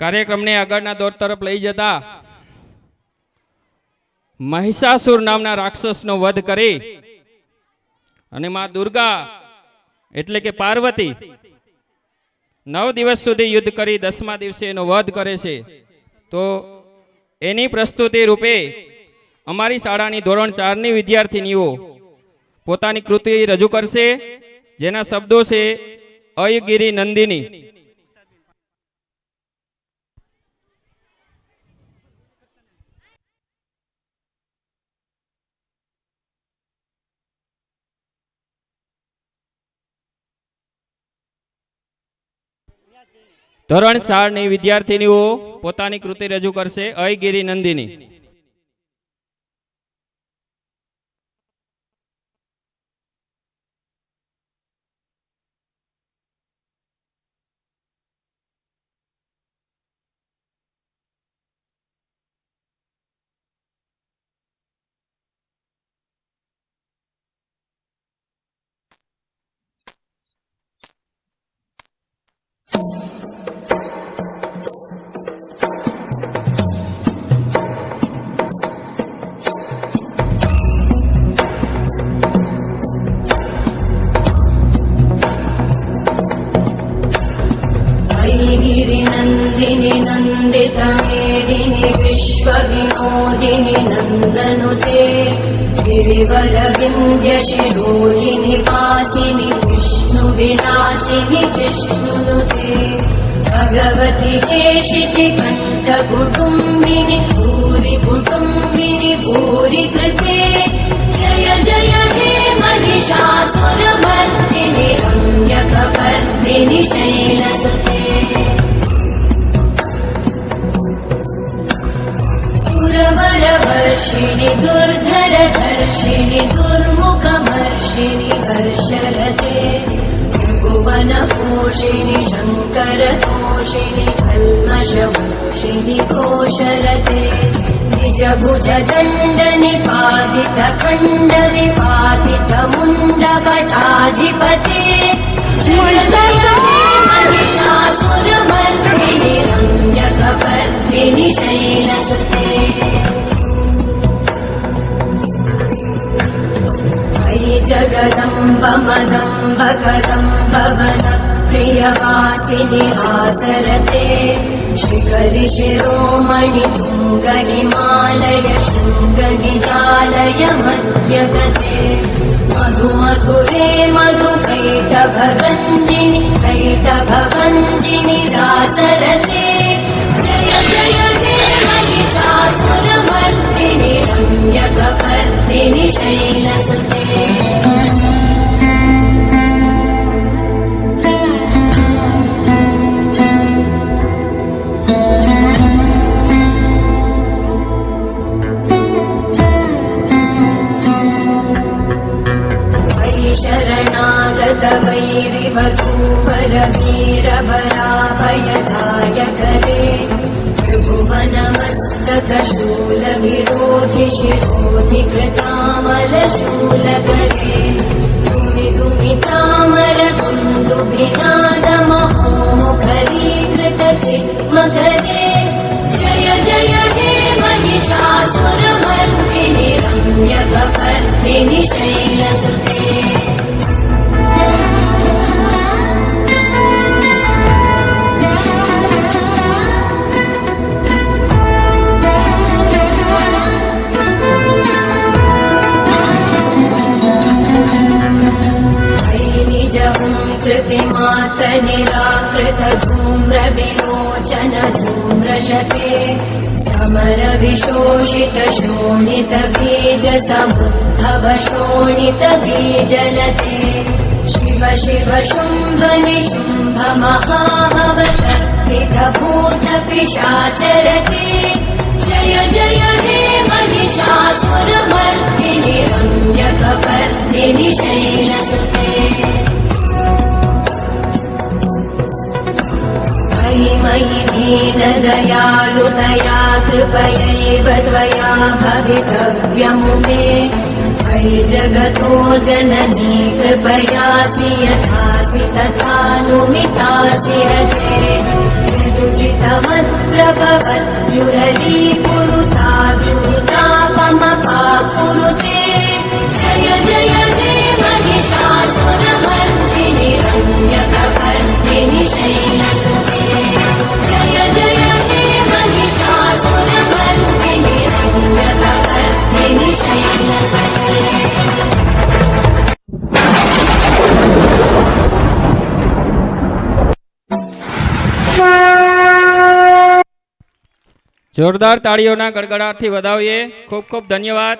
કાર્યક્રમને આગળના દોર તરફ લઈ જતા મહિષાસુર નામના રાક્ષસનો વધ કરી અને માં દુર્ગા એટલે કે પાર્વતી 9 દિવસ સુધી યુદ્ધ કરી 10મા દિવસે એનો વધ કરે છે। તો એની પ્રસ્તુતિ રૂપે અમારી શાળાની ધોરણ 4ની વિદ્યાર્થીનીઓ પોતાની કૃતિ રજૂ કરશે, જેના શબ્દો છે અયગિરી નંદિની। ધોરણ 4ની વિદ્યાર્થીનીઓ પોતાની કૃતિ રજૂ કરશે અયગિરી નંદિની। नंदिनी नंदित मेदिनी विश्वविनोदिनी नंदनुते गिरिवर विंध्य शिरोहिणी वासिनी विष्णु विलासिनी जिष्णुनुते भगवती हेशिति कंठ कुटुंबिनी भूरि कुटुंबिनी भूरि कृते जय जय हे महिषासुरमर्दिनि रम्यकपर्दिनि शैलसुते सुरवरवर्षिणि दुर्धरधर्षिणि दुर्मुखमर्षिणि हर्षरते भुवनपोषिणि शङ्करतोषिणि कल्मषमोषिणि घोषरते निजभुज दण्डनिपातित खण्डविपातित मुण्डपटाधिपते जय जय हे महिषासुरमर्दिनि रम्यकपर्दिनि शैलसुते जगदम्ब मदम्ब कदम्ब वन प्रियवासिनि हासरते शिखरि शिरोमणि तुङ्ग हिमालय शृङ्ग निजालय मध्यगते मधु मधुरे मधु कैटभगञ्जिनि कैटभगञ्जिनि रासरते जय जय हे महिषासुरमर्दिनि रम्यकपर्दिनि शैलसुते शरणागत वैरिवधूवर वीरवराभयदायकरे त्रिभुवनमस्तक शूलविरोधि शिरोधि कृतामलशूलकरे दुमिदुमितामर कुन्दुभिनाद महोमुखरीकृत चिन्मकरे जय जय हे महिषासुरमर्दिनि रम्यकपर्दिनि शैलसुते कृतिमात्र निराकृत धूम्र विलोचन धूम्रशते समर विशोषित शोणित बीज समुद्भव शोणित बीजलते शिव शिव शुम्भ निशुम्भ महाहव तर्पित भूत पिशाचरते जय जय हे महिषासुरमर्दिनि रम्यकपर्दिनि शैलसुते मयि दीनदयालुतया कृपयैव त्वया भवितव्यमुमे जगतो जननी कृपयासि यथासि तथानुमितासि रचे यदुचितमद्रभवद्युरली कुरुता दुरुतापमपाकुरुते जय जय जय महिषासुरमर्दिनि रम्यकपर्दिनि शैलसुते जय जय जय महिषासुरमर्दिनि रम्यकपर्दिनि शैलसुते જોરદાર તાળીઓના ગડગડાટથી વધાવીએ. ખૂબ ખૂબ ધન્યવાદ.